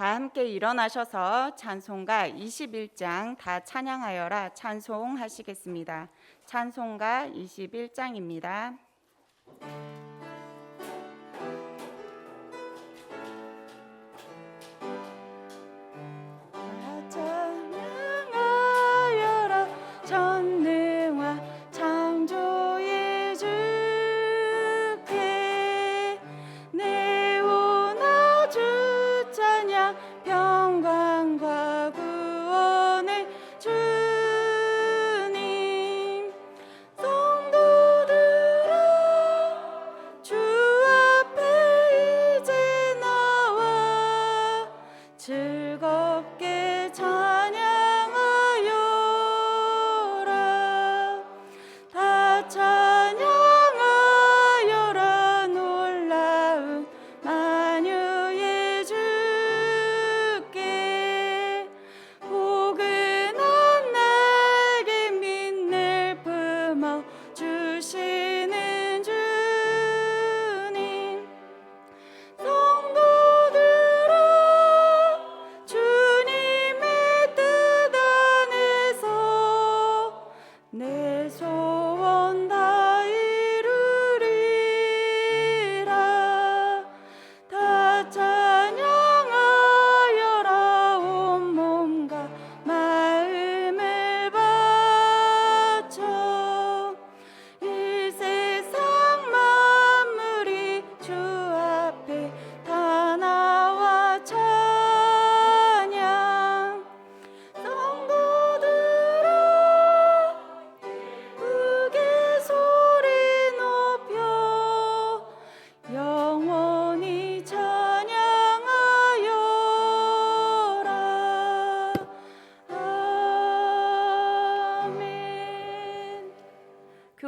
다 함께 일어나셔서 찬송가 21장 다 찬양하여라 찬송하시겠습니다. 찬송가 21장입니다.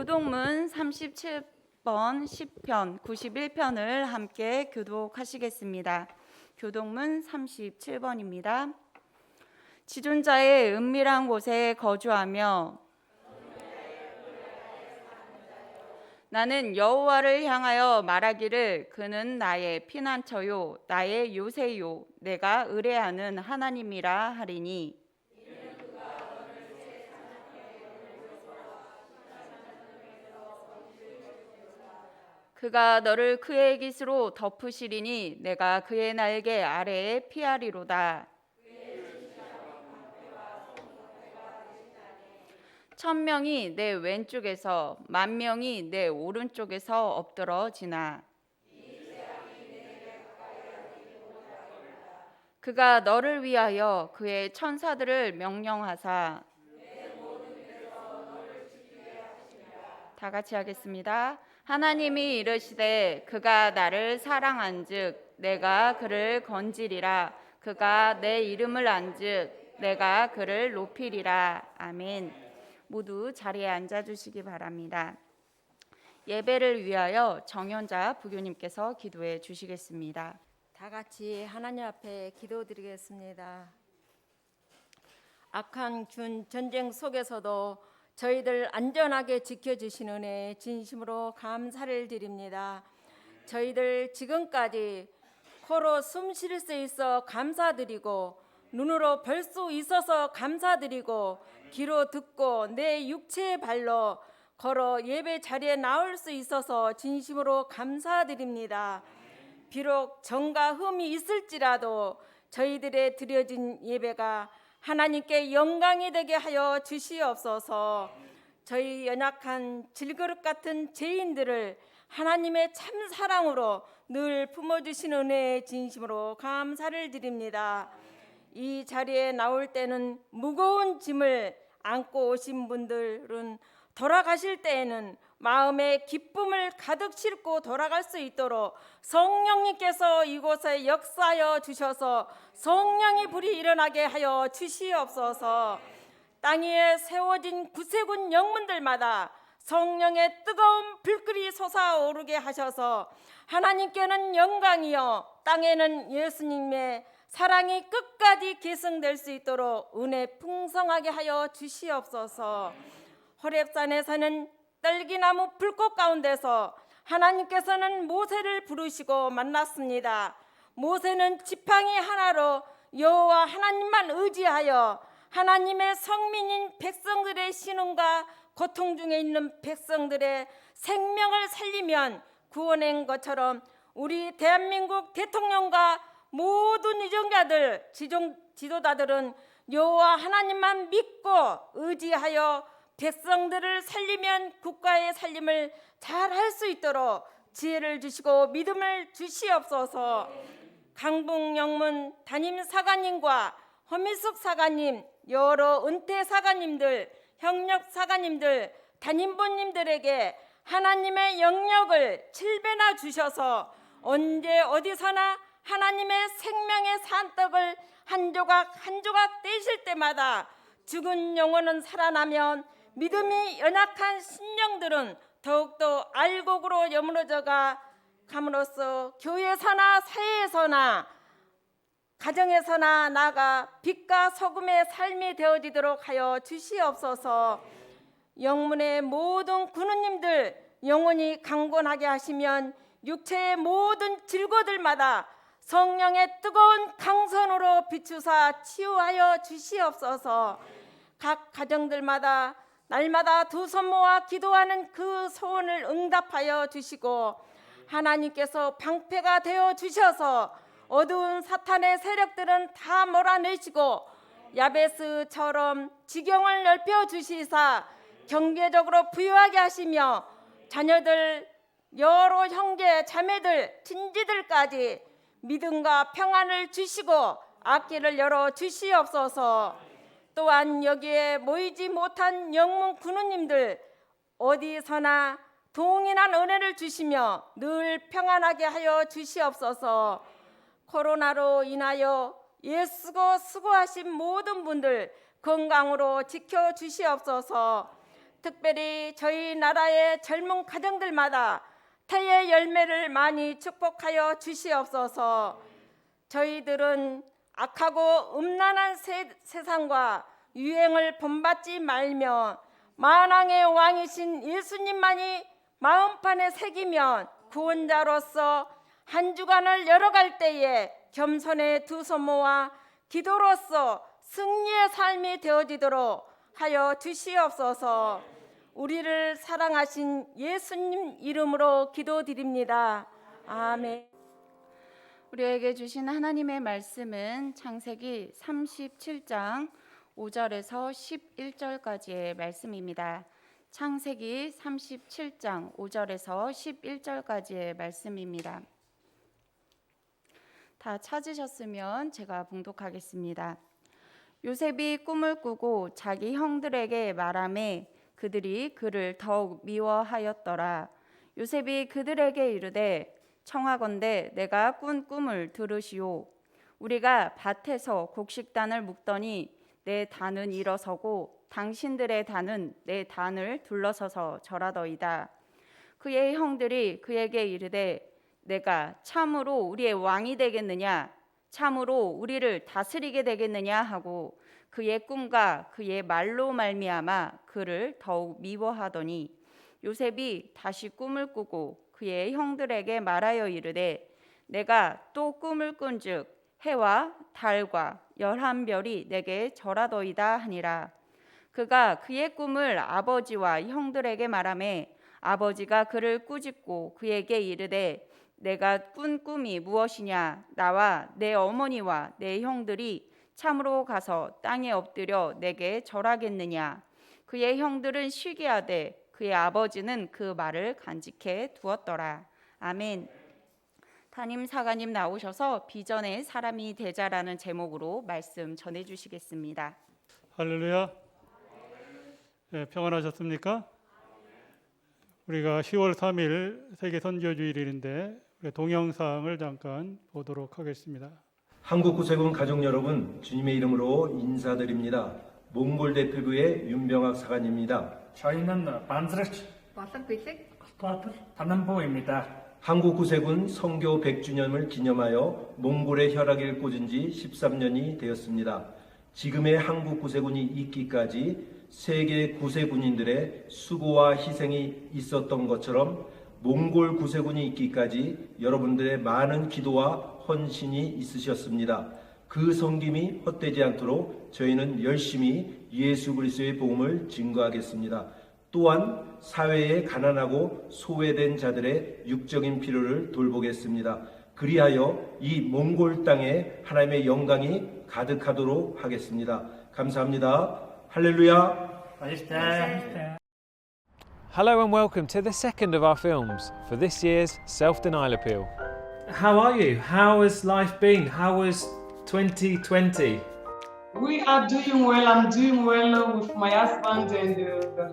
교독문 37번, 10편, 91편을 함께 교독하시겠습니다. 교독문 37번입니다. 지존자의 은밀한 곳에 거주하며 나는 여호와를 향하여 말하기를 그는 나의 피난처요 나의 요새요 내가 의뢰하는 하나님이라 하리니 그가 너를 그의 깃으로 덮으시리니 내가 그의 날개 아래에 피하리로다. 천명이 내 왼쪽에서 만명이 내 오른쪽에서 엎드러지나 그가 너를 위하여 그의 천사들을 명령하사 다 같이 하겠습니다. 하나님이 이르시되 그가 나를 사랑한즉 내가 그를 건지리라. 그가 내 이름을 안즉 내가 그를 높이리라. 아멘. 모두 자리에 앉아주시기 바랍니다. 예배를 위하여 정연자 부교님께서 기도해 주시겠습니다. 다 같이 하나님 앞에 기도드리겠습니다. 악한 균 전쟁 속에서도 저희들 안전하게 지켜주시는 은혜에 진심으로 감사를 드립니다. 저희들 지금까지 코로 숨 쉴 수 있어 감사드리고 눈으로 볼 수 있어서 감사드리고 귀로 듣고 내 육체의 발로 걸어 예배 자리에 나올 수 있어서 진심으로 감사드립니다. 비록 정과 흠이 있을지라도 저희들의 드려진 예배가 하나님께 영광이 되게 하여 주시옵소서. 저희 연약한 질그릇 같은 죄인들을 하나님의 참 사랑으로 늘 품어주시는 은혜에 진심으로 감사를 드립니다. 이 자리에 나올 때는 무거운 짐을 안고 오신 분들은 돌아가실 때에는 마음의 기쁨을 가득 싣고 돌아갈 수 있도록 성령님께서 이곳에 역사하여 주셔서 성령의 불이 일어나게 하여 주시옵소서. 땅 위에 세워진 구세군 영문들마다 성령의 뜨거운 불길이 솟아오르게 하셔서 하나님께는 영광이요 땅에는 예수님의 사랑이 끝까지 계승될 수 있도록 은혜 풍성하게 하여 주시옵소서. 호렙산에서는 떨기나무 불꽃 가운데서 하나님께서는 모세를 부르시고 만났습니다. 모세는 지팡이 하나로 여호와 하나님만 의지하여 하나님의 성민인 백성들의 신음과 고통 중에 있는 백성들의 생명을 살리면 구원한 것처럼 우리 대한민국 대통령과 모든 유정자들, 지도자들은 여호와 하나님만 믿고 의지하여 백성들을 살리면 국가의 살림을 잘 할 수 있도록 지혜를 주시고 믿음을 주시옵소서. 강북 영문 담임 사관님과 허미숙 사관님, 여러 은퇴 사관님들, 협력 사관님들, 담임부님들에게 하나님의 영역을 7배나 주셔서 언제 어디서나 하나님의 생명의 산떡을 한 조각 한 조각 떼실 때마다 죽은 영혼은 살아나면 믿음이 연약한 신령들은 더욱더 알곡으로 여물어져가 감으로써 교회에서나 사회에서나 가정에서나 나아가 빛과 소금의 삶이 되어지도록 하여 주시옵소서. 영문의 모든 군우님들 영원히 강건하게 하시면 육체의 모든 질고들마다 성령의 뜨거운 강선으로 비추사 치유하여 주시옵소서. 각 가정들마다 날마다 두 손 모아 기도하는 그 소원을 응답하여 주시고 하나님께서 방패가 되어 주셔서 어두운 사탄의 세력들은 다 몰아내시고 야베스처럼 지경을 넓혀 주시사 경제적으로 부유하게 하시며 자녀들 여러 형제 자매들 친지들까지 믿음과 평안을 주시고 앞길을 열어 주시옵소서. 또한 여기에 모이지 못한 영문 군우님들 어디서나 동일한 은혜를 주시며 늘 평안하게 하여 주시옵소서. 코로나로 인하여 애쓰고 수고하신 모든 분들 건강으로 지켜주시옵소서. 특별히 저희 나라의 젊은 가정들마다 태의 열매를 많이 축복하여 주시옵소서. 저희들은 악하고 음란한 세상과 유행을 본받지 말며 만왕의 왕이신 예수님만이 마음판에 새기면 구원자로서 한 주간을 열어갈 때에 겸손의 두 손 모아 기도로서 승리의 삶이 되어지도록 하여 주시옵소서. 우리를 사랑하신 예수님 이름으로 기도드립니다. 아멘. 우리에게 주신 하나님의 말씀은 창세기 37장 5절에서 11절까지의 말씀입니다. 창세기 37장 5절에서 11절까지의 말씀입니다. 다 찾으셨으면 제가 봉독하겠습니다. 요셉이 꿈을 꾸고 자기 형들에게 말하매 그들이 그를 더욱 미워하였더라. 요셉이 그들에게 이르되 청하건대 내가 꾼 꿈을 들으시오. 우리가 밭에서 곡식단을 묶더니 내 단은 일어서고 당신들의 단은 내 단을 둘러서서 절하더이다. 그의 형들이 그에게 이르되 내가 참으로 우리의 왕이 되겠느냐, 참으로 우리를 다스리게 되겠느냐 하고 그의 꿈과 그의 말로 말미암아 그를 더욱 미워하더니 요셉이 다시 꿈을 꾸고 그의 형들에게 말하여 이르되 내가 또 꿈을 꾼즉 해와 달과 11별이 내게 절하더이다 하니라. 그가 그의 꿈을 아버지와 형들에게 말하매 아버지가 그를 꾸짖고 그에게 이르되 내가 꾼 꿈이 무엇이냐? 나와 내 어머니와 내 형들이 참으로 가서 땅에 엎드려 내게 절하겠느냐? 그의 형들은 시기하되 그의 아버지는 그 말을 간직해 두었더라. 아멘. 담임 사관님 나오셔서 비전의 사람이 되자라는 제목으로 말씀 전해주시겠습니다. 할렐루야. 네, 평안하셨습니까? 우리가 10월 3일 세계 선교주일인데 동영상을 잠깐 보도록 하겠습니다. 한국구세군 가족 여러분, 주님의 이름으로 인사드립니다. 몽골 대표부의 윤병학 사관입니다. 저희는 반드시 담임부입니다. 한국구세군 선교 100주년을 기념하여 몽골의 혈락을 꽂은 지 13년이 되었습니다. 지금의 한국구세군이 있기까지 세계 구세군인들의 수고와 희생이 있었던 것처럼 몽골 구세군이 있기까지 여러분들의 많은 기도와 헌신이 있으셨습니다. 그 섬김이 헛되지 않도록 저희는 열심히 예수 그리스도의 복음을 증거하겠습니다. 또한 사회에 가난하고 소외된 자들의 육적인 필요를 돌보겠습니다. 그리하여 이 몽골 땅에 하나님의 영광이 가득하도록 하겠습니다. 감사합니다. 할렐루야. Hello and welcome to the second of our films for this year's Self-Denial Appeal. How are you? How has life been? How was 2020? We are doing well. I'm doing well with my husband and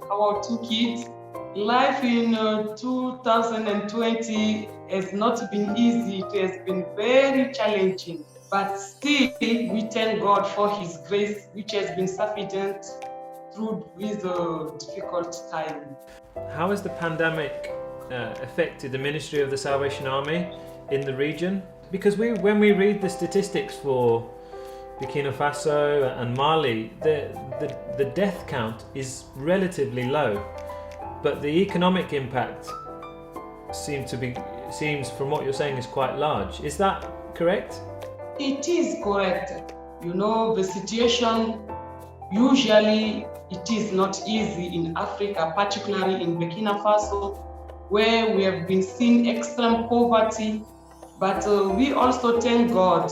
our two kids. Life in 2020 has not been easy. It has been very challenging. But still, we thank God for His grace, which has been sufficient through this difficult time. How has the pandemic affected the ministry of the Salvation Army in the region? Because when we read the statistics for Burkina Faso and Mali, the death count is relatively low, but the economic impact seems from what you're saying is quite large. Is that correct? It is correct. You know, the situation usually it is not easy in Africa, particularly in Burkina Faso, where we have been seeing extreme poverty. But we also thank God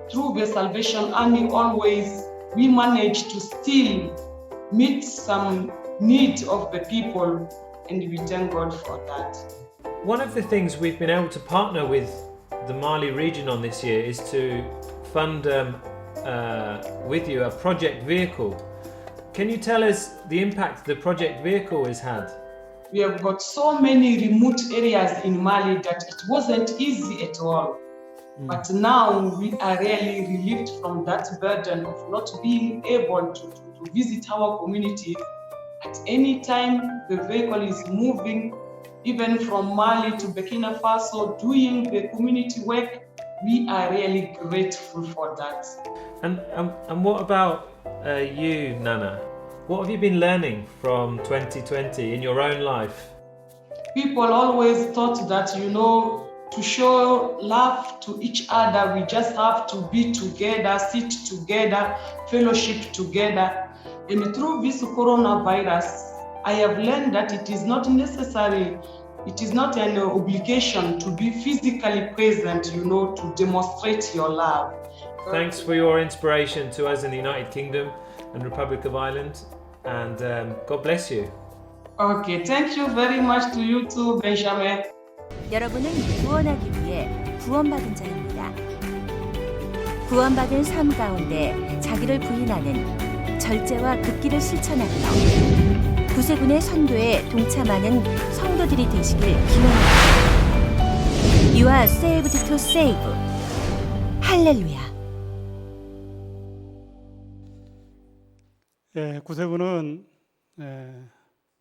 through the Salvation Army. Always we manage to still meet some need of the people, and we thank God for that. One of the things we've been able to partner with the Mali region on this year is to fund with you a project vehicle. Can you tell us the impact the project vehicle has had? We have got so many remote areas in Mali that it wasn't easy at all. But now we are really relieved from that burden of not being able to visit our communities. At any time the vehicle is moving, even from Mali to Burkina Faso, doing the community work, we are really grateful for that. And what about you, Nana? What have you been learning from 2020 in your own life? People always thought that, you know, to show love to each other, we just have to be together, sit together, fellowship together. And through this coronavirus, I have learned that it is not necessary, it is not an obligation to be physically present, you know, to demonstrate your love. Thanks for your inspiration to us in the United Kingdom and Republic of Ireland, and God bless you. Okay, thank you very much to you too, Benjamin. 여러분은 구원하기 위해 구원받은 자입니다. 구원받은 삶 가운데 자기를 부인하는 절제와 극기를 실천하며 구세군의 선교에 동참하는 성도들이 되시길 기원합니다. You are saved to save. 할렐루야. 구세군은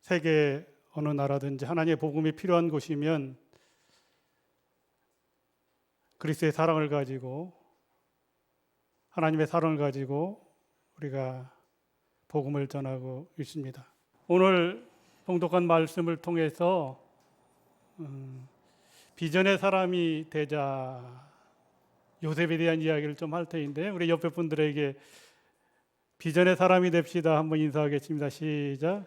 세계 어느 나라든지 하나님의 복음이 필요한 곳이면 그리스도의 사랑을 가지고 하나님의 사랑을 가지고 우리가 복음을 전하고 있습니다. 오늘 봉독한 말씀을 통해서 비전의 사람이 되자 요셉에 대한 이야기를 좀 할 터인데 우리 옆에 분들에게 비전의 사람이 됩시다 한번 인사하겠습니다. 시작.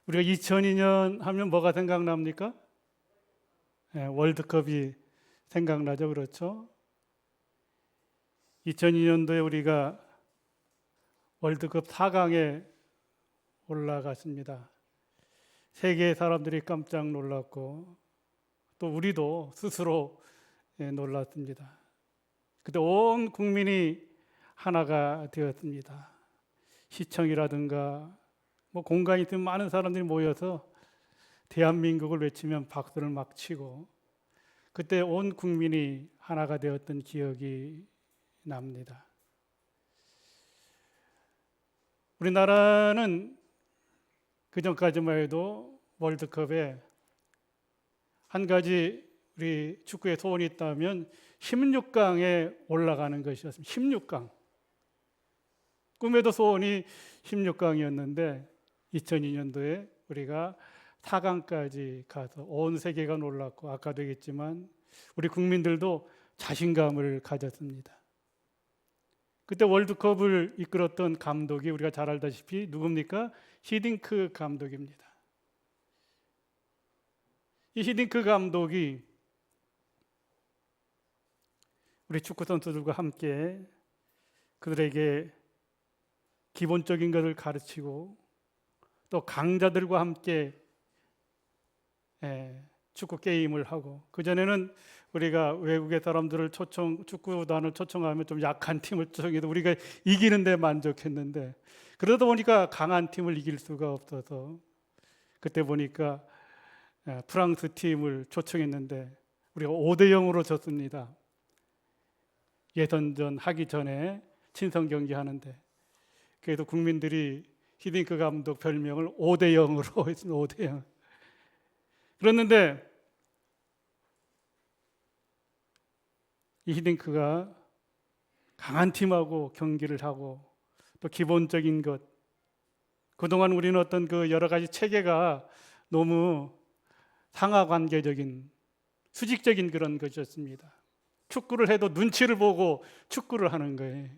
우리가 2002년 하면 뭐가 생각납니까? 월드컵이 생각나죠. 그렇죠? 2002년도에 우리가 월드컵 4강에 올라갔습니다. 세계의 사람들이 깜짝 놀랐고 또 우리도 스스로 놀랐습니다. 그때 온 국민이 하나가 되었습니다. 시청이라든가 공간이 있으면 많은 사람들이 모여서 대한민국을 외치면 박수를 막 치고 그때 온 국민이 하나가 되었던 기억이 납니다. 우리나라는 그전까지만 해도 월드컵에 한 가지 우리 축구의 소원이 있다면 16강에 올라가는 것이었습니다. 16강. 꿈에도 소원이 16강이었는데 2002년도에 우리가 4강까지 가서 온 세계가 놀랐고 아까도 얘기했지만 우리 국민들도 자신감을 가졌습니다. 그때 월드컵을 이끌었던 감독이 우리가 잘 알다시피 누굽니까? 히딩크 감독입니다. 이 히딩크 감독이 우리 축구 선수들과 함께 그들에게 기본적인 것을 가르치고 또 강자들과 함께 축구 게임을 하고, 그전에는 우리가 외국의 사람들을 축구단을 초청하면 좀 약한 팀을 초청해도 우리가 이기는 데 만족했는데, 그러다 보니까 강한 팀을 이길 수가 없어서 그때 보니까 프랑스 팀을 초청했는데 우리가 5대0으로 졌습니다. 예선전 하기 전에 친선 경기 하는데, 그래도 국민들이 히딩크 감독 별명을 5대0으로 했습니다. 5대0. 그랬는데 이 히딩크가 강한 팀하고 경기를 하고 또 기본적인 것, 그동안 우리는 어떤 그 여러 가지 체계가 너무 상하관계적인 수직적인 그런 것이었습니다. 축구를 해도 눈치를 보고 축구를 하는 거예요.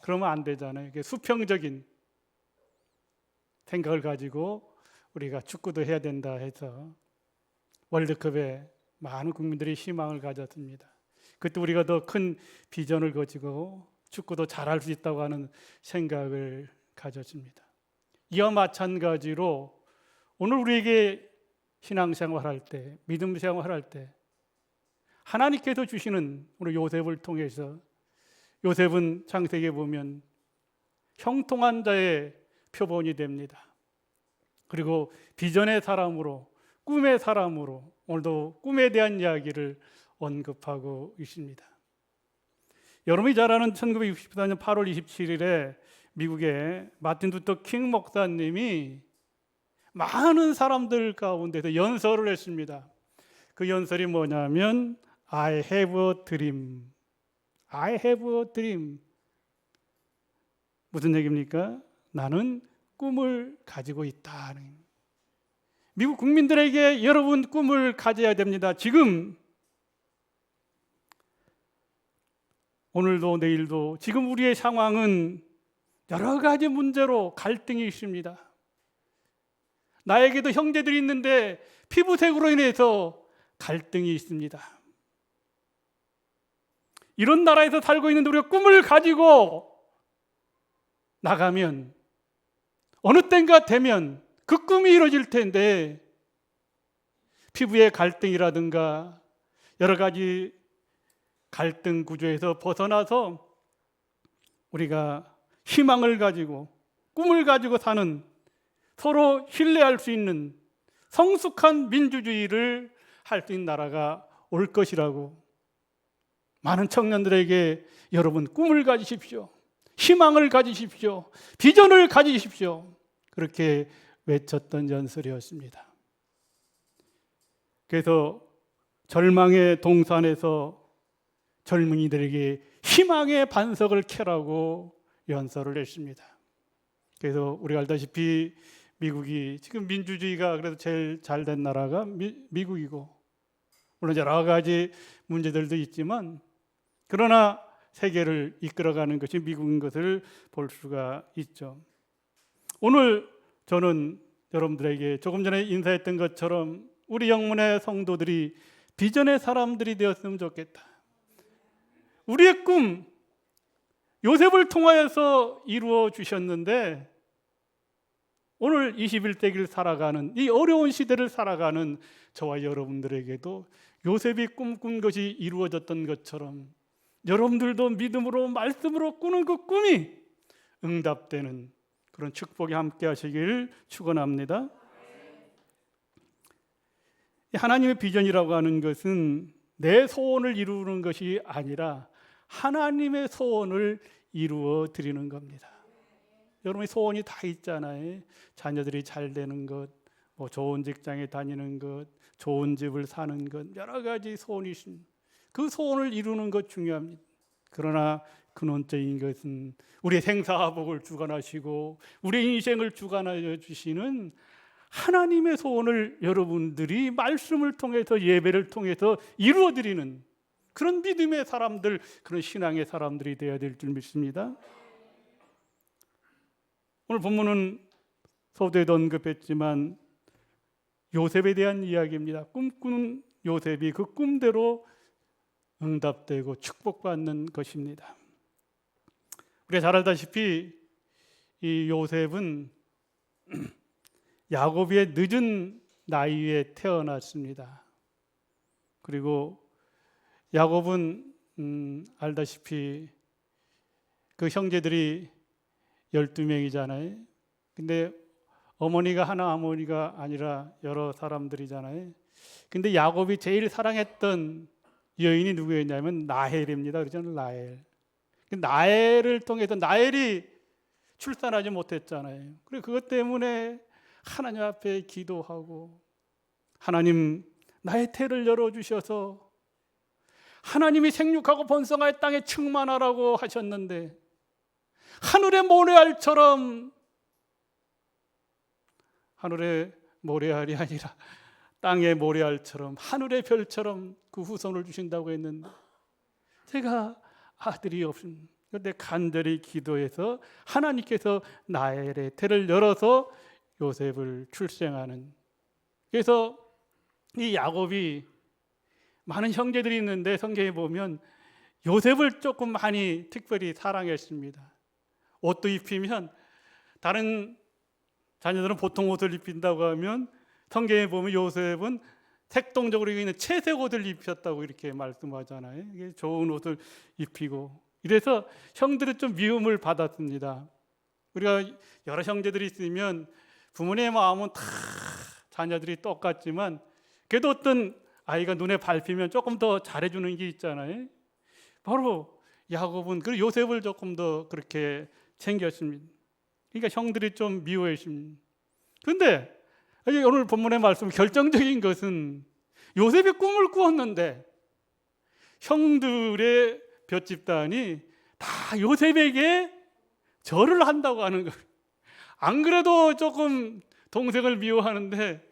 그러면 안 되잖아요. 수평적인 생각을 가지고 우리가 축구도 해야 된다 해서 월드컵에 많은 국민들이 희망을 가졌습니다. 그때 우리가 더 큰 비전을 가지고 축구도 잘할 수 있다고 하는 생각을 가졌습니다. 이와 마찬가지로 오늘 우리에게 신앙생활할 때, 믿음 생활할 때 하나님께서 주시는 우리 요셉을 통해서, 요셉은 창세기에 보면 형통한 자의 표본이 됩니다. 그리고 비전의 사람으로, 꿈의 사람으로 오늘도 꿈에 대한 이야기를 언급하고 있습니다. 여러분이 잘 아는 1964년 8월 27일에 미국의 마틴 루터 킹 목사님이 많은 사람들 가운데서 연설을 했습니다. 그 연설이 뭐냐면 I have a dream. I have a dream. 무슨 얘기입니까? 나는 꿈을 가지고 있다. 미국 국민들에게 여러분 꿈을 가져야 됩니다. 지금 오늘도 내일도 지금 우리의 상황은 여러 가지 문제로 갈등이 있습니다. 나에게도 형제들이 있는데 피부색으로 인해서 갈등이 있습니다. 이런 나라에서 살고 있는데 우리가 꿈을 가지고 나가면 어느 때인가 되면 그 꿈이 이루어질 텐데, 피부의 갈등이라든가 여러 가지 갈등 구조에서 벗어나서 우리가 희망을 가지고 꿈을 가지고 사는, 서로 신뢰할 수 있는 성숙한 민주주의를 할 수 있는 나라가 올 것이라고 많은 청년들에게 여러분 꿈을 가지십시오. 희망을 가지십시오. 비전을 가지십시오. 그렇게 외쳤던 연설이었습니다. 그래서 절망의 동산에서 젊은이들에게 희망의 반석을 캐라고 연설을 했습니다. 그래서 우리가 알다시피 미국이 지금 민주주의가 그래도 제일 잘된 나라가 미국이고, 물론 여러 가지 문제들도 있지만 그러나 세계를 이끌어가는 것이 미국인 것을 볼 수가 있죠. 오늘 저는 여러분들에게 조금 전에 인사했던 것처럼 우리 영문의 성도들이 비전의 사람들이 되었으면 좋겠다. 우리의 꿈, 요셉을 통하여서 이루어 주셨는데 오늘 21세기를 살아가는, 이 어려운 시대를 살아가는 저와 여러분들에게도 요셉이 꿈꾼 것이 이루어졌던 것처럼 여러분들도 믿음으로 말씀으로 꾸는 그 꿈이 응답되는 그런 축복이 함께 하시길 축원합니다. 하나님의 비전이라고 하는 것은 내 소원을 이루는 것이 아니라 하나님의 소원을 이루어 드리는 겁니다. 여러분의 소원이 다 있잖아요. 자녀들이 잘 되는 것, 좋은 직장에 다니는 것, 좋은 집을 사는 것, 여러 가지 소원이 있습니다. 그 소원을 이루는 것 중요합니다. 그러나 근원적인 것은 우리의 생사화복을 주관하시고 우리의 인생을 주관하여 주시는 하나님의 소원을 여러분들이 말씀을 통해서 예배를 통해서 이루어드리는 그런 믿음의 사람들, 그런 신앙의 사람들이 되어야 될 줄 믿습니다. 오늘 본문은 서두에도 언급했지만 요셉에 대한 이야기입니다. 꿈꾸는 요셉이 그 꿈대로 응답되고 축복받는 것입니다. 우리가 잘 알다시피 이 요셉은 야곱의 늦은 나이에 태어났습니다. 그리고 야곱은 알다시피 그 형제들이 12명이잖아요. 근데 어머니가 하나, 어머니가 아니라 여러 사람들이잖아요. 근데 야곱이 제일 사랑했던 여인이 누구였냐면 라헬입니다. 그렇잖아요. 라헬. 라헬을 통해서 라헬이 출산하지 못했잖아요. 그리고 그것 때문에 하나님 앞에 기도하고 하나님 나의 태를 열어주셔서 하나님이 생육하고 번성할 땅에 충만하라고 하셨는데 하늘의 모래알처럼 하늘의 모래알이 아니라 땅의 모래알처럼 하늘의 별처럼 그 후손을 주신다고 했는데 제가 아들이 없습니다. 그런데 간절히 기도해서 하나님께서 나엘의 태를 열어서 요셉을 출생하는. 그래서 이 야곱이 많은 형제들이 있는데 성경에 보면 요셉을 조금 많이 특별히 사랑했습니다. 옷도 입히면 다른 자녀들은 보통 옷을 입힌다고 하면 성경에 보면 요셉은 색동적으로 있는 채색 옷을 입혔다고 이렇게 말씀하잖아요. 이게 좋은 옷을 입히고 이래서 형들은 좀 미움을 받았습니다. 우리가 여러 형제들이 있으면 부모님의 마음은 다 자녀들이 똑같지만 그래도 어떤 아이가 눈에 밟히면 조금 더 잘해주는 게 있잖아요. 바로 야곱은 그 요셉을 조금 더 그렇게 챙겼습니다. 그러니까 형들이 좀 미워했습니다. 그런데 오늘 본문의 말씀 결정적인 것은 요셉이 꿈을 꾸었는데 형들의 몇 집단이 다 요셉에게 절을 한다고 하는 거예요. 안 그래도 조금 동생을 미워하는데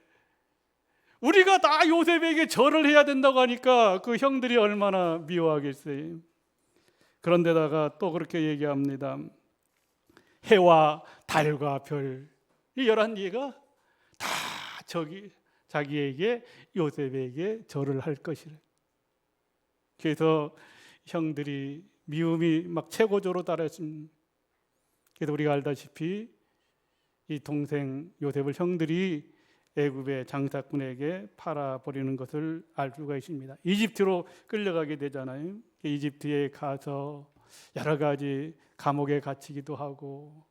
우리가 다 요셉에게 절을 해야 된다고 하니까 그 형들이 얼마나 미워하겠어요. 그런데다가 또 그렇게 얘기합니다. 해와 달과 별, 이 11개가 다 자기에게 요셉에게 절을 할 것이래. 그래서 형들이 미움이 막 최고조로 달했습니다. 그래서 우리가 알다시피 이 동생 요셉을 형들이 애굽의 장사꾼에게 팔아버리는 것을 알 수가 있습니다. 이집트로 끌려가게 되잖아요. 이집트에 가서 여러 가지 감옥에 갇히기도 하고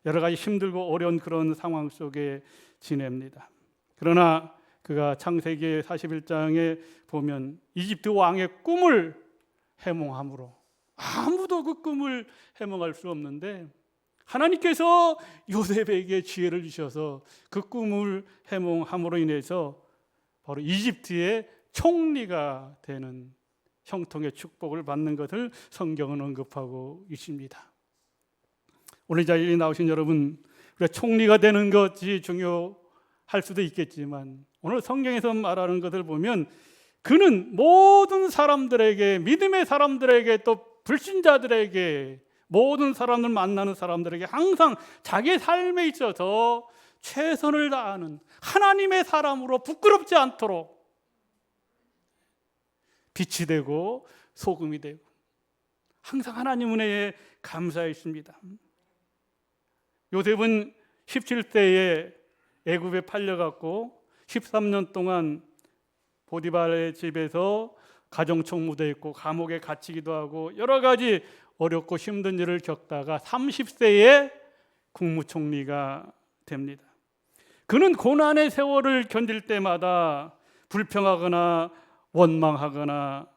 여러 가지 힘들고 어려운 그런 상황 속에 지냅니다. 그러나 그가 창세기 41장에 보면 이집트 왕의 꿈을 해몽함으로 아무도 그 꿈을 해몽할 수 없는데 하나님께서 요셉에게 지혜를 주셔서 그 꿈을 해몽함으로 인해서 바로 이집트의 총리가 되는 형통의 축복을 받는 것을 성경은 언급하고 있습니다. 오늘 자리에 나오신 여러분, 우리가 총리가 되는 것이 중요할 수도 있겠지만 오늘 성경에서 말하는 것을 보면 그는 모든 사람들에게, 믿음의 사람들에게, 또 불신자들에게, 모든 사람들 만나는 사람들에게 항상 자기의 삶에 있어서 최선을 다하는 하나님의 사람으로 부끄럽지 않도록 빛이 되고 소금이 되고 항상 하나님 은혜에 감사했습니다. 요셉은 17세에 애굽에 팔려갔고 13년 동안 보디발의 집에서 가정총무도 했고 감옥에 갇히기도 하고 여러 가지 어렵고 힘든 일을 겪다가 30세에 국무총리가 됩니다. 그는 고난의 세월을 견딜 때마다 불평하거나 원망하거나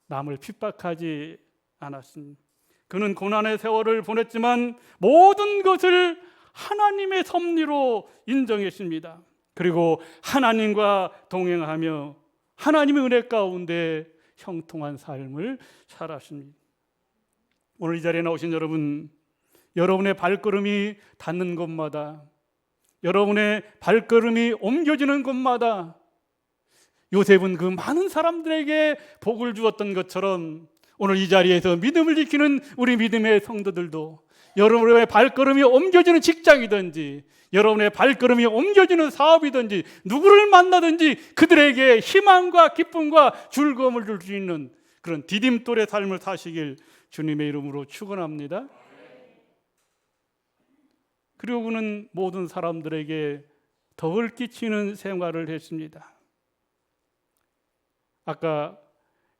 남을 핍박하지 않았습니다. 그는 고난의 세월을 보냈지만 모든 것을 하나님의 섭리로 인정했습니다. 그리고 하나님과 동행하며 하나님의 은혜 가운데 형통한 삶을 살았습니다. 오늘 이 자리에 나오신 여러분, 여러분의 발걸음이 닿는 곳마다, 여러분의 발걸음이 옮겨지는 곳마다 요셉은 그 많은 사람들에게 복을 주었던 것처럼 오늘 이 자리에서 믿음을 지키는 우리 믿음의 성도들도 여러분의 발걸음이 옮겨지는 직장이든지 여러분의 발걸음이 옮겨지는 사업이든지 누구를 만나든지 그들에게 희망과 기쁨과 즐거움을 줄 수 있는 그런 디딤돌의 삶을 사시길 주님의 이름으로 축원합니다. 그리고 그는 모든 사람들에게 덕을 끼치는 생활을 했습니다. 아까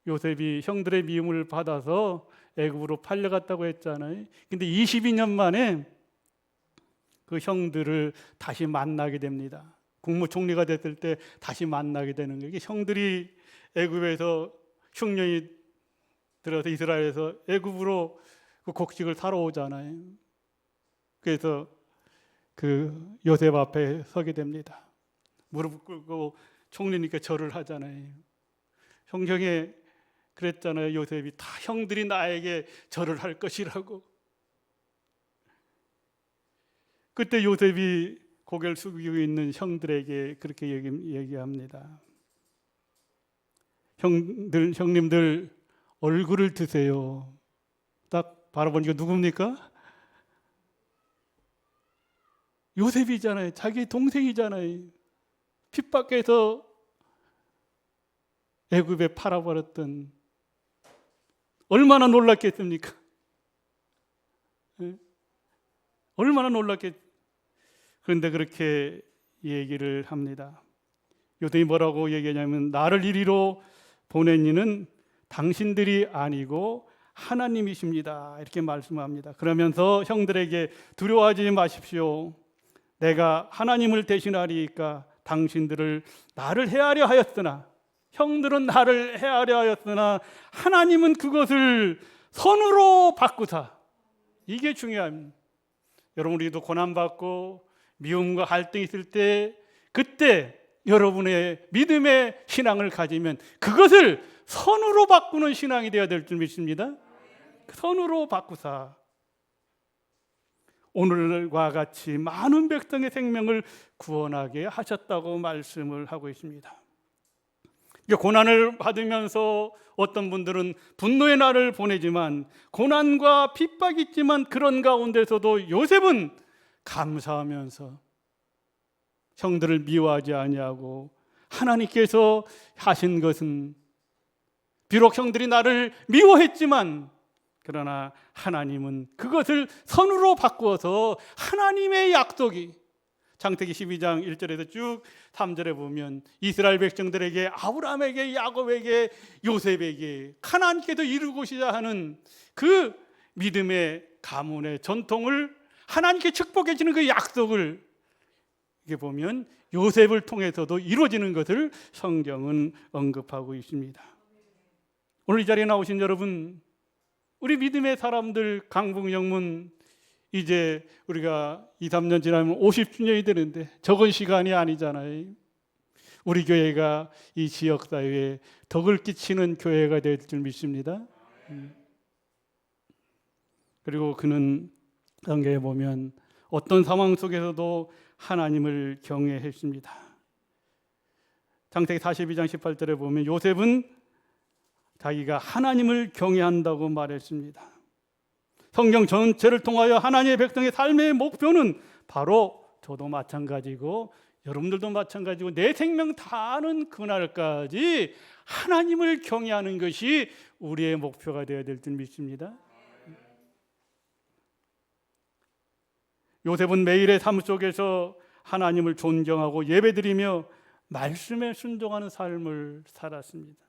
요셉이 형들의 미움을 받아서 애굽으로 팔려갔다고 했잖아요. 근데 22년 만에 그 형들을 다시 만나게 됩니다. 국무총리가 됐을 때 다시 만나게 되는 거예요. 형들이 애굽에서 흉년이 들어서 이스라엘에서 애굽으로 그 곡식을 사러 오잖아요. 그래서 그 요셉 앞에 서게 됩니다. 무릎 꿇고 총리니까 절을 하잖아요. 성경에 그랬잖아요. 요셉이 다 형들이 나에게 절을 할 것이라고. 그때 요셉이 고개를 숙이고 있는 형들에게 그렇게 얘기합니다. 형님들 얼굴을 드세요. 딱 바라보니까 누굽니까? 요셉이잖아요. 자기 동생이잖아요. 핍박해서 애굽에 팔아버렸던, 얼마나 놀랐겠습니까? 얼마나 놀랐겠. 그런데 그렇게 얘기를 합니다. 요셉이 뭐라고 얘기하냐면 나를 이리로 보낸 이는 당신들이 아니고 하나님이십니다. 이렇게 말씀합니다. 그러면서 형들에게 두려워하지 마십시오. 내가 하나님을 대신하리까 당신들을 나를 해하려 하였으나, 형들은 나를 해하려 하였으나 하나님은 그것을 선으로 바꾸사. 이게 중요합니다. 여러분, 우리도 고난받고 미움과 갈등이 있을 때 그때 여러분의 믿음의 신앙을 가지면 그것을 선으로 바꾸는 신앙이 되어야 될 줄 믿습니다. 선으로 바꾸사 오늘과 같이 많은 백성의 생명을 구원하게 하셨다고 말씀을 하고 있습니다. 고난을 받으면서 어떤 분들은 분노의 날을 보내지만 고난과 핍박이 있지만 그런 가운데서도 요셉은 감사하면서 형들을 미워하지 아니하고 하나님께서 하신 것은 비록 형들이 나를 미워했지만 그러나 하나님은 그것을 선으로 바꾸어서 하나님의 약속이 창세기 12장 1절에서 쭉 3절에 보면 이스라엘 백성들에게 아브라함에게 야곱에게 요셉에게 하나님께서 이루고자 하는 그 믿음의 가문의 전통을 하나님께 축복해 주는 그 약속을 이게 보면 요셉을 통해서도 이루어지는 것을 성경은 언급하고 있습니다. 오늘 이 자리에 나오신 여러분, 우리 믿음의 사람들 강북영문 이제 우리가 2, 3년 지나면 50주년이 되는데 적은 시간이 아니잖아요. 우리 교회가 이 지역사회에 덕을 끼치는 교회가 될 줄 믿습니다. 그리고 그는 성경에 보면 어떤 상황 속에서도 하나님을 경외했습니다. 창세기 42장 18절에 보면 요셉은 자기가 하나님을 경외한다고 말했습니다. 성경 전체를 통하여 하나님의 백성의 삶의 목표는 바로 저도 마찬가지고 여러분들도 마찬가지고 내 생명 다하는 그날까지 하나님을 경외하는 것이 우리의 목표가 되어야 될 줄 믿습니다. 요셉은 매일의 삶 속에서 하나님을 존경하고 예배드리며 말씀에 순종하는 삶을 살았습니다.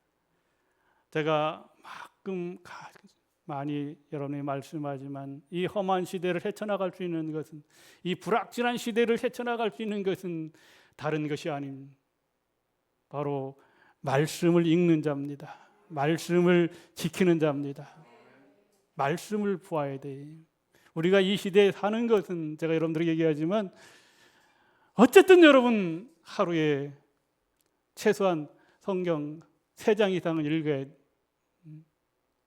제가 많이 여러분이 말씀하지만 이 험한 시대를 헤쳐나갈 수 있는 것은, 이 불확실한 시대를 헤쳐나갈 수 있는 것은 다른 것이 아닌 바로 말씀을 읽는 자입니다. 말씀을 지키는 자입니다. 말씀을 보아야 돼. 우리가 이 시대에 사는 것은 제가 여러분들에게 얘기하지만 어쨌든 여러분 하루에 최소한 성경 3장 이상은 읽어야 돼.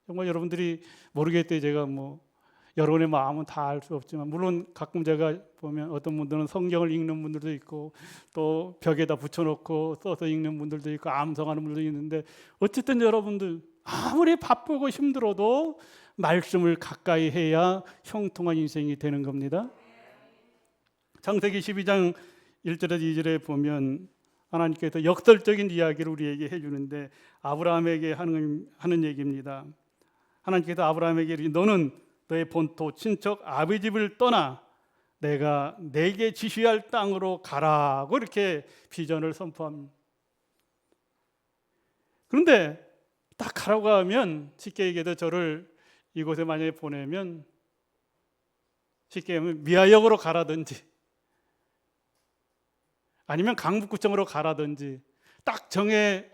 정말 여러분들이 모르겠대요. 제가 뭐 여러분의 마음은 다 알 수 없지만, 물론 가끔 제가 보면 어떤 분들은 성경을 읽는 분들도 있고 또 벽에다 붙여놓고 써서 읽는 분들도 있고 암송하는 분들도 있는데, 어쨌든 여러분들 아무리 바쁘고 힘들어도 말씀을 가까이 해야 형통한 인생이 되는 겁니다. 창세기 12장 1절에서 2절에 보면 하나님께서 역설적인 이야기를 우리에게 해주는데, 아브라함에게 하는 얘기입니다. 하나님께서 아브라함에게 이르시되 너는 너의 본토 친척 아비 집을 떠나 내가 내게 지시할 땅으로 가라고 이렇게 비전을 선포합니다. 그런데 딱 가라고 하면, 쉽게 얘기해서 저를 이곳에 만약에 보내면, 쉽게 하면 미아역으로 가라든지 아니면 강북구청으로 가라든지 딱 정해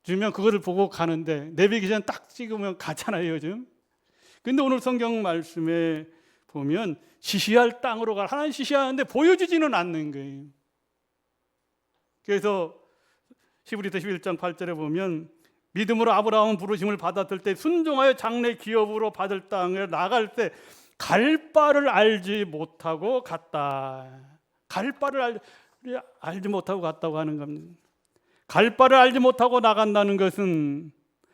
주면 그거를 보고 가는데, 내비게이션 딱 찍으면 가잖아요 요즘. 근데 오늘 성경 말씀에 보면 지시할 땅으로 가라, 하나님 지시하는데 보여주지는 않는 거예요. 그래서 히브리서 11장 8절에 보면 믿음으로 아브라함은 부르심을 받았을 때 순종하여 장래 기업으로 받을 땅에 나갈 때 갈 바를 알지 못하고 갔다. 갈 바를 알지 못하고 갔다고 하는 겁니다. 갈 바를 알지 못하고 나간다는 것은,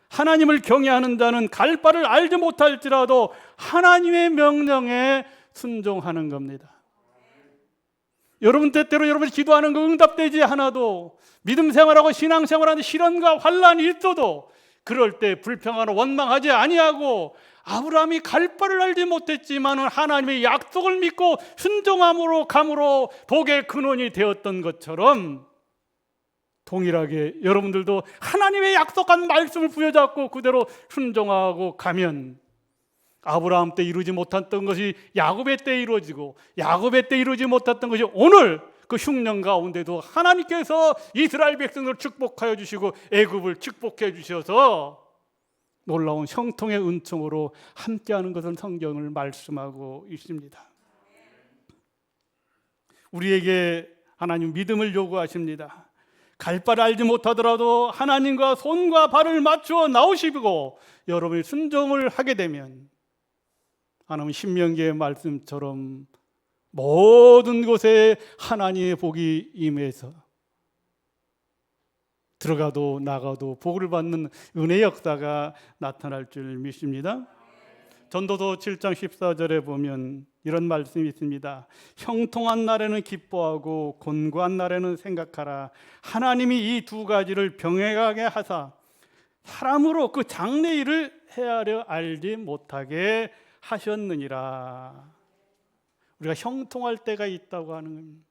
하나님을 경외하는 자는 갈 바를 알지 못할지라도 하나님의 명령에 순종하는 겁니다. 여러분 때때로 여러분이 기도하는 거 응답되지 않아도, 믿음 생활하고 신앙 생활하는 시련과 환난이 있어도 그럴 때 불평하고 원망하지 아니하고, 아브라함이 갈 바를 알지 못했지만 하나님의 약속을 믿고 순종함으로 감으로 복의 근원이 되었던 것처럼, 동일하게 여러분들도 하나님의 약속한 말씀을 부여잡고 그대로 순종하고 가면, 아브라함 때 이루지 못했던 것이 야곱의 때 이루어지고, 야곱의 때 이루지 못했던 것이 오늘 그 흉년 가운데도 하나님께서 이스라엘 백성을 축복하여 주시고 애굽을 축복해 주셔서 놀라운 형통의 은총으로 함께하는 것을 성경을 말씀하고 있습니다. 우리에게 하나님 믿음을 요구하십니다. 갈 바를 알지 못하더라도 하나님과 손과 발을 맞추어 나오시고 여러분이 순종을 하게 되면, 하나님 신명기의 말씀처럼 모든 곳에 하나님의 복이 임해서 들어가도 나가도 복을 받는 은혜의 역사가 나타날 줄 믿습니다. 전도서 7장 14절에 보면 이런 말씀이 있습니다. 형통한 날에는 기뻐하고 곤고한 날에는 생각하라. 하나님이 이 두 가지를 병행하게 하사 사람으로 그 장래 일을 헤아려 알지 못하게 하셨느니라. 우리가 형통할 때가 있다고 하는 겁니다.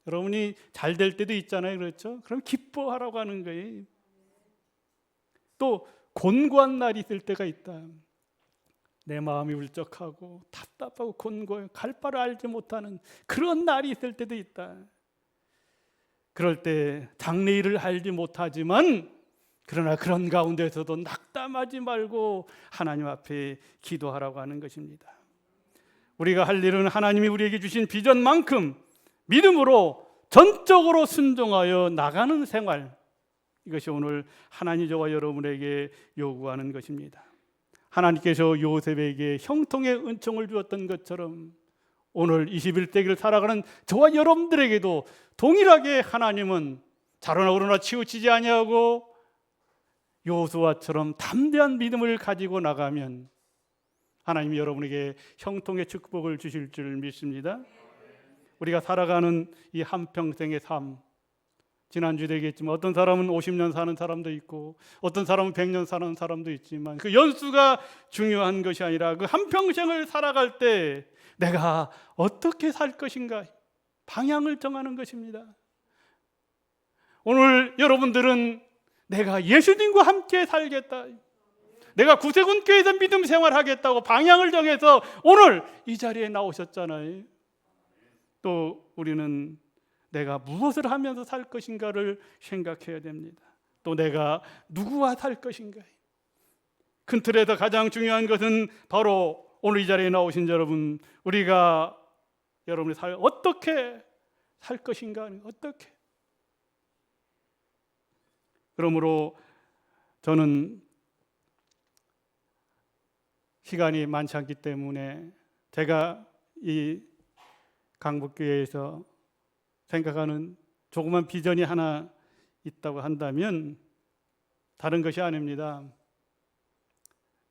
여러분이 잘 될 때도 있잖아요, 그렇죠? 그럼 기뻐하라고 하는 거예요. 또 곤고한 날이 있을 때가 있다. 내 마음이 울적하고 답답하고 곤고해 갈 바를 알지 못하는 그런 날이 있을 때도 있다. 그럴 때 장래 일을 알지 못하지만, 그러나 그런 가운데서도 낙담하지 말고 하나님 앞에 기도하라고 하는 것입니다. 우리가 할 일은 하나님이 우리에게 주신 비전만큼 믿음으로 전적으로 순종하여 나가는 생활, 이것이 오늘 하나님 저와 여러분에게 요구하는 것입니다. 하나님께서 요셉에게 형통의 은총을 주었던 것처럼 오늘 21세기를 살아가는 저와 여러분들에게도 동일하게 하나님은 자로나 우로나 치우치지 아니하고 요수아처럼 담대한 믿음을 가지고 나가면 하나님이 여러분에게 형통의 축복을 주실 줄 믿습니다. 우리가 살아가는 이 한평생의 삶, 지난주에도 얘기했지만 어떤 사람은 50년 사는 사람도 있고 어떤 사람은 100년 사는 사람도 있지만, 그 연수가 중요한 것이 아니라 그 한평생을 살아갈 때 내가 어떻게 살 것인가, 방향을 정하는 것입니다. 오늘 여러분들은 내가 예수님과 함께 살겠다, 내가 구세군교회에서 믿음 생활하겠다고 방향을 정해서 오늘 이 자리에 나오셨잖아요. 또 우리는 내가 무엇을 하면서 살 것인가를 생각해야 됩니다. 또 내가 누구와 살 것인가. 큰 틀에서 가장 중요한 것은 바로 오늘 이 자리에 나오신 여러분, 우리가 여러분의 삶을 어떻게 살 것인가, 어떻게. 그러므로 저는 시간이 많지 않기 때문에 제가 이 강북교회에서 생각하는 조그만 비전이 하나 있다고 한다면 다른 것이 아닙니다.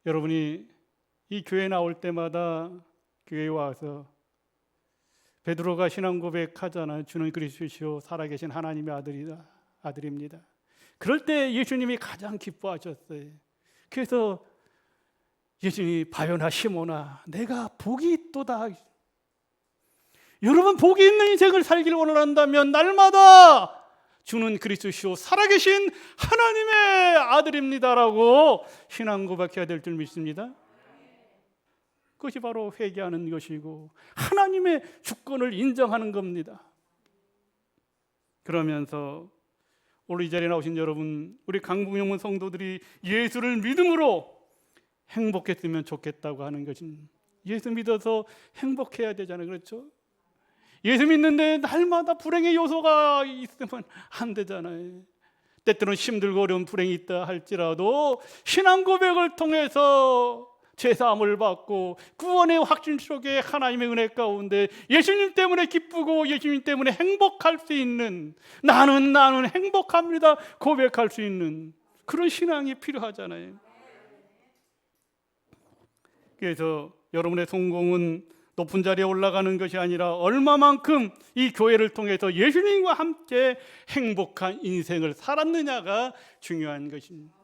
여러분이 이 교회 나올 때마다 교회에 와서 베드로가 신앙 고백하잖아요. 주는 그리스도시요 살아계신 하나님의 아들입니다. 그럴 때 예수님이 가장 기뻐하셨어요. 그래서 예수님이 바요나 시모나 내가 복이 있도다. 여러분 복이 있는 인생을 살기를 원한다면 날마다 주는 그리스도시요 살아계신 하나님의 아들입니다라고 신앙 고백해야 될 줄 믿습니다. 그것이 바로 회개하는 것이고 하나님의 주권을 인정하는 겁니다. 그러면서 오늘 이 자리에 나오신 여러분, 우리 강북영문 성도들이 예수를 믿음으로 행복했으면 좋겠다고 하는 것입니다. 예수 믿어서 행복해야 되잖아요. 그렇죠? 예수 믿는데 날마다 불행의 요소가 있으면 안 되잖아요. 때때로는 힘들고 어려운 불행이 있다 할지라도 신앙 고백을 통해서 죄사함을 받고 구원의 확신 속에 하나님의 은혜 가운데 예수님 때문에 기쁘고 예수님 때문에 행복할 수 있는 나는 행복합니다 고백할 수 있는 그런 신앙이 필요하잖아요. 그래서 여러분의 성공은 높은 자리에 올라가는 것이 아니라 얼마만큼 이 교회를 통해서 예수님과 함께 행복한 인생을 살았느냐가 중요한 것입니다.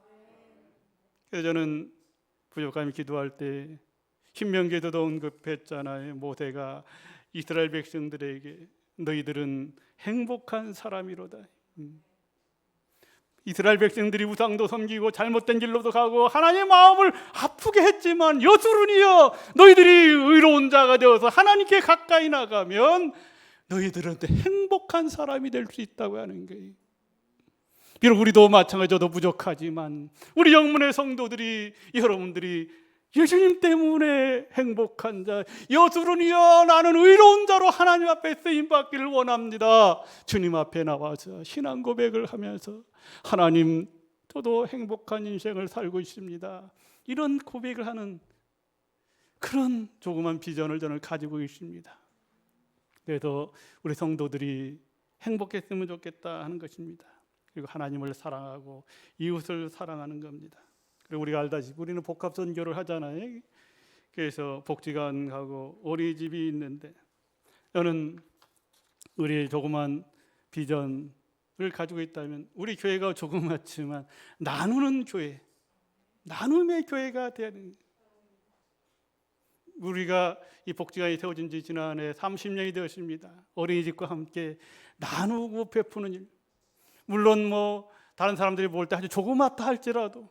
그래서 저는 부족함이 기도할 때 신명기에서도 언급했잖아요. 모세가 이스라엘 백성들에게 너희들은 행복한 사람이로다. 이스라엘 백성들이 우상도 섬기고 잘못된 길로도 가고 하나님의 마음을 아프게 했지만 여수르니여 너희들이 의로운 자가 되어서 하나님께 가까이 나가면 너희들은 행복한 사람이 될 수 있다고 하는 거예요. 비록 우리도 마찬가지로 부족하지만 우리 영문의 성도들이 여러분들이 예수님 때문에 행복한 자 여수르니여 나는 의로운 자로 하나님 앞에 쓰임받기를 원합니다. 주님 앞에 나와서 신앙 고백을 하면서 하나님 저도 행복한 인생을 살고 있습니다. 이런 고백을 하는 그런 조그만 비전을 저는 가지고 있습니다. 그래서 우리 성도들이 행복했으면 좋겠다 하는 것입니다. 그리고 하나님을 사랑하고 이웃을 사랑하는 겁니다. 그리고 우리가 알다시피 우리는 복합 선교를 하잖아요. 그래서 복지관 가고 어린이집이 있는데 저는 우리 조그만 비전을 가지고 있다면 우리 교회가 조그맣지만 나누는 교회, 나눔의 교회가 되는 거예요. 우리가 이 복지관이 세워진 지 지난해 30년이 되었습니다. 어린이집과 함께 나누고 베푸는 일. 물론 다른 사람들이 볼 때 아주 조그맣다 할지라도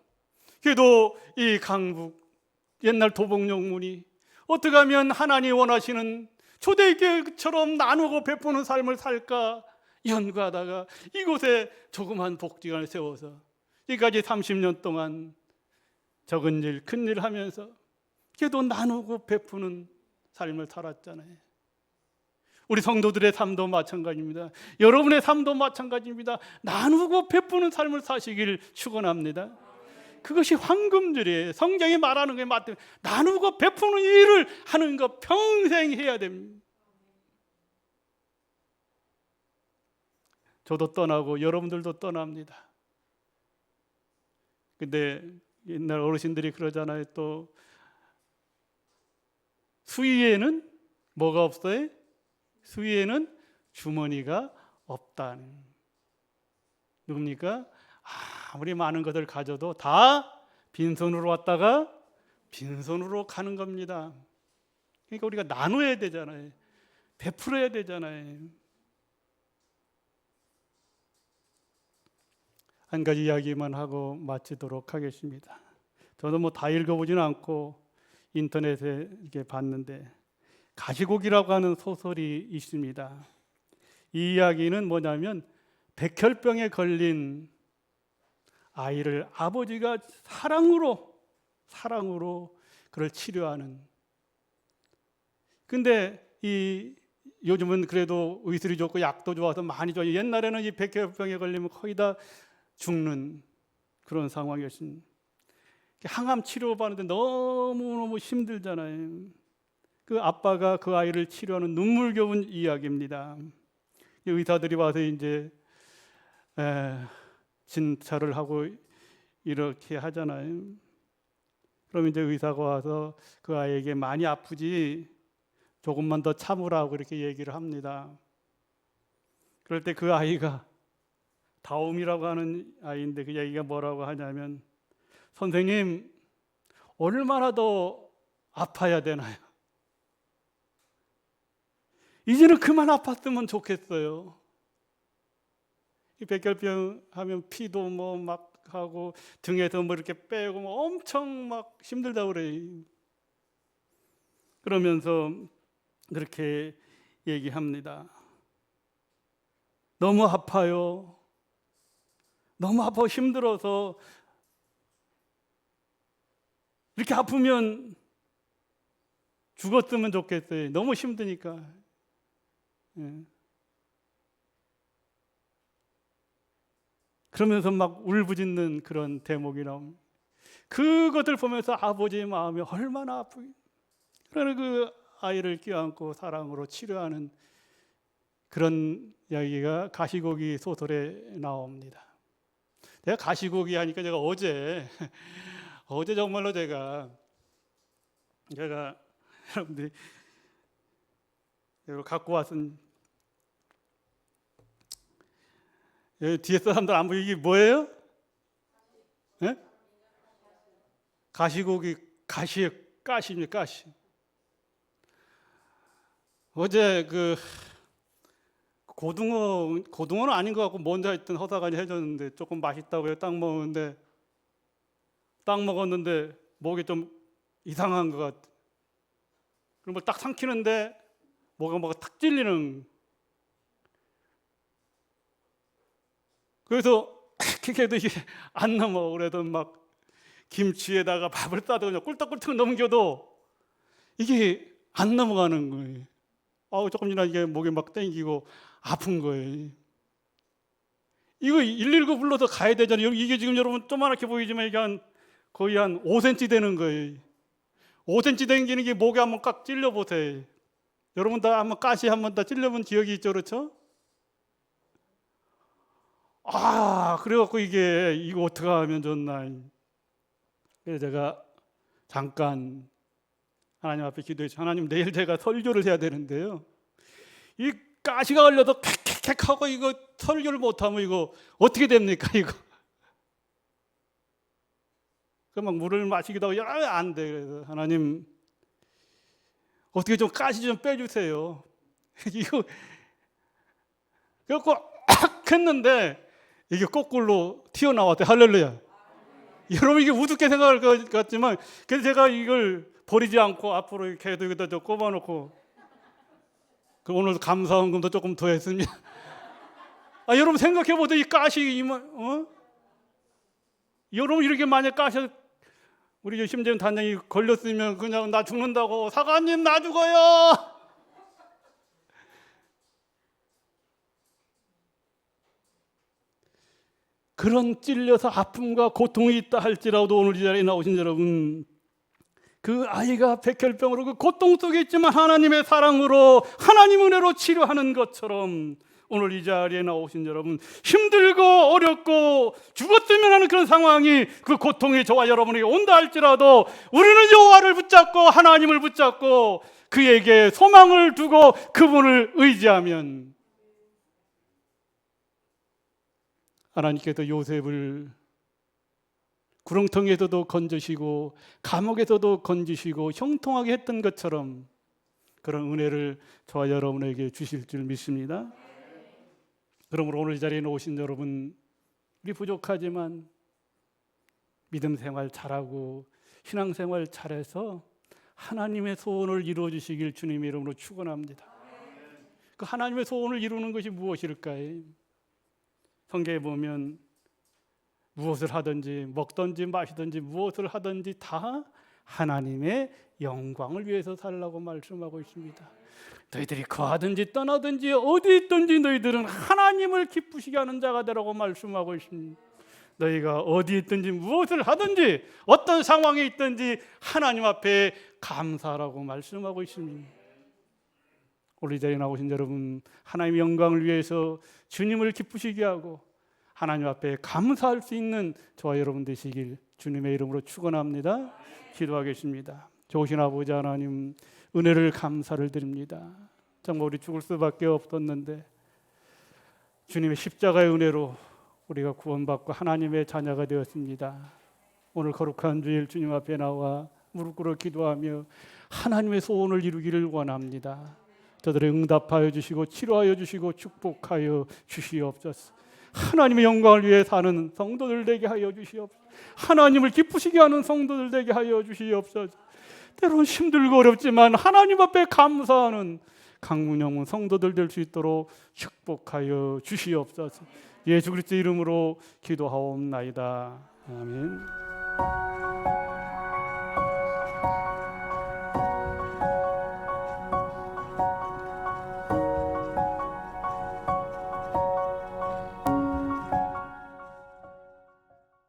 그래도 이 강북 옛날 도봉영문이 어떻게 하면 하나님이 원하시는 초대교회처럼 나누고 베푸는 삶을 살까 연구하다가 이곳에 조그만 복지관을 세워서 여기까지 30년 동안 적은 일, 큰 일 하면서 그래도 나누고 베푸는 삶을 살았잖아요. 우리 성도들의 삶도 마찬가지입니다. 여러분의 삶도 마찬가지입니다. 나누고 베푸는 삶을 사시길 축원합니다. 그것이 황금줄이에요. 성경이 말하는 게 맞대요. 나누고 베푸는 일을 하는 것 평생 해야 됩니다. 저도 떠나고 여러분들도 떠납니다. 근데 옛날 어르신들이 그러잖아요. 또 수위에는 뭐가 없어요? 수위에는 주머니가 없다는. 누굽니까? 아무리 많은 것을 가져도 다 빈손으로 왔다가 빈손으로 가는 겁니다. 그러니까 우리가 나눠야 되잖아요. 베풀어야 되잖아요. 한 가지 이야기만 하고 마치도록 하겠습니다. 저도 다 읽어보지는 않고 인터넷에 이렇게 봤는데 가시고기라고 하는 소설이 있습니다. 이 이야기는 뭐냐면 백혈병에 걸린 아이를 아버지가 사랑으로 그를 치료하는. 근데 요즘은 그래도 의술이 좋고 약도 좋아서 많이 좋아요. 옛날에는 이 백혈병에 걸리면 거의 다 죽는 그런 상황이었습니다. 항암 치료받는데 너무너무 힘들잖아요. 그 아빠가 그 아이를 치료하는 눈물겨운 이야기입니다. 의사들이 와서 이제 진찰을 하고 이렇게 하잖아요. 그럼 이제 의사가 와서 그 아이에게 많이 아프지 조금만 더 참으라고 이렇게 얘기를 합니다. 그럴 때 그 아이가 다움이라고 하는 아이인데 그 얘기가 뭐라고 하냐면 선생님 얼마나 더 아파야 되나요? 이제는 그만 아팠으면 좋겠어요. 이 백혈병 하면 피도 뭐 막 하고 등에서 뭐 이렇게 빼고 뭐 엄청 막 힘들다고 그래요. 그러면서 그렇게 얘기합니다. 너무 아파요. 너무 아파 힘들어서 이렇게 아프면 죽었으면 좋겠어요. 너무 힘드니까. 예. 그러면서 막 울부짖는 그런 대목이 나옵니다. 그것을 보면서 아버지의 마음이 얼마나 아프게. 그러나 그 아이를 껴안고 사랑으로 치료하는 그런 이야기가 가시고기 소설에 나옵니다. 내가 가시고기 하니까 제가 어제 정말로 제가 여러분들이 이걸 갖고 왔은 뒤에 사람들 안 보이게 이게 뭐예요? 네? 가시고기 가시입니다. 가시. 어제 그 고등어는 아닌 것 같고 뭔지 하여튼 허사간이 해줬는데 조금 맛있다고 해요. 딱 먹었는데 목이 좀 이상한 것 같아. 그럼 딱 삼키는데 뭐가 탁 찔리는. 그래서 그래도 이게 안 넘어. 그래도 막 김치에다가 밥을 싸도 그냥 꿀떡꿀떡 넘겨도 이게 안 넘어가는 거예요. 조금 지나 이게 목이 막 땡기고 아픈 거예요. 이거 119 불러서 가야 되잖아요. 이게 지금 여러분 조그맣게 보이지만 이게 거의 한 5cm 되는 거예요. 5cm 땡기는 게 목에 한번 깍 찔려 보세요. 여러분 다 한번 가시 한번 다 찔려본 기억이 있죠, 그렇죠? 그래갖고 이거 어떻게 하면 좋나. 그래서 제가 잠깐 하나님 앞에 기도했죠. 하나님, 내일 제가 설교를 해야 되는데요. 이 가시가 걸려서 캑캑 하고 이거 설교를 못하면 이거 어떻게 됩니까, 이거? 그 막 물을 마시기도 하고 안 돼. 그래서 하나님 어떻게 좀 가시 좀 빼주세요. 이거 그래갖고 했는데 이게 거꾸로 튀어나왔대. 할렐루야. 여러분 이게 우습게 생각할 것 같지만 그래서 제가 이걸 버리지 않고 앞으로 이렇게 여기다 좀 꼽아놓고 오늘 감사원금도 조금 더 했습니다. 여러분 생각해보세요. 이 가시 여러분 이렇게 만약 가시 우리 심재훈 단장이 걸렸으면 그냥 나 죽는다고 사관님 나 죽어요. 그런 찔려서 아픔과 고통이 있다 할지라도 오늘 이 자리에 나오신 여러분, 그 아이가 백혈병으로 그 고통 속에 있지만 하나님의 사랑으로 하나님 은혜로 치료하는 것처럼 오늘 이 자리에 나오신 여러분, 힘들고 어렵고 죽었으면 하는 그런 상황이 그 고통이 저와 여러분에게 온다 할지라도 우리는 여호와를 붙잡고 하나님을 붙잡고 그에게 소망을 두고 그분을 의지하면 하나님께서 요셉을 구렁텅이에서도 건지시고 감옥에서도 건지시고 형통하게 했던 것처럼 그런 은혜를 저와 여러분에게 주실 줄 믿습니다. 그러므로 오늘 이 자리에 오신 여러분, 우리 부족하지만 믿음 생활 잘하고 신앙생활 잘해서 하나님의 소원을 이루어 주시길 주님의 이름으로 축원합니다. 그 하나님의 소원을 이루는 것이 무엇일까요? 성경에 보면 무엇을 하든지 먹든지 마시든지 무엇을 하든지 다 하나님의 영광을 위해서 살라고 말씀하고 있습니다. 너희들이 거하든지 떠나든지 어디 있든지 너희들은 하나님을 기쁘시게 하는 자가 되라고 말씀하고 있습니다. 너희가 어디 있든지 무엇을 하든지 어떤 상황에 있든지 하나님 앞에 감사하라고 말씀하고 있습니다. 오늘 이 자리에 나오신 여러분, 하나님의 영광을 위해서 주님을 기쁘시게 하고 하나님 앞에 감사할 수 있는 저와 여러분 되시길 주님의 이름으로 축원합니다. 기도하겠습니다. 좋으신 아버지 하나님, 은혜를 감사를 드립니다. 정말 우리 죽을 수밖에 없었는데 주님의 십자가의 은혜로 우리가 구원받고 하나님의 자녀가 되었습니다. 오늘 거룩한 주일 주님 앞에 나와 무릎 꿇어 기도하며 하나님의 소원을 이루기를 원합니다. 저들의 응답하여 주시고 치료하여 주시고 축복하여 주시옵소서. 하나님의 영광을 위해 사는 성도들 되게 하여 주시옵소서. 하나님을 기쁘시게 하는 성도들 되게 하여 주시옵소서. 때로는 힘들고 어렵지만 하나님 앞에 감사하는 강문영문 성도들 될 수 있도록 축복하여 주시옵소서. 예수 그리스도 이름으로 기도하옵나이다. 아멘.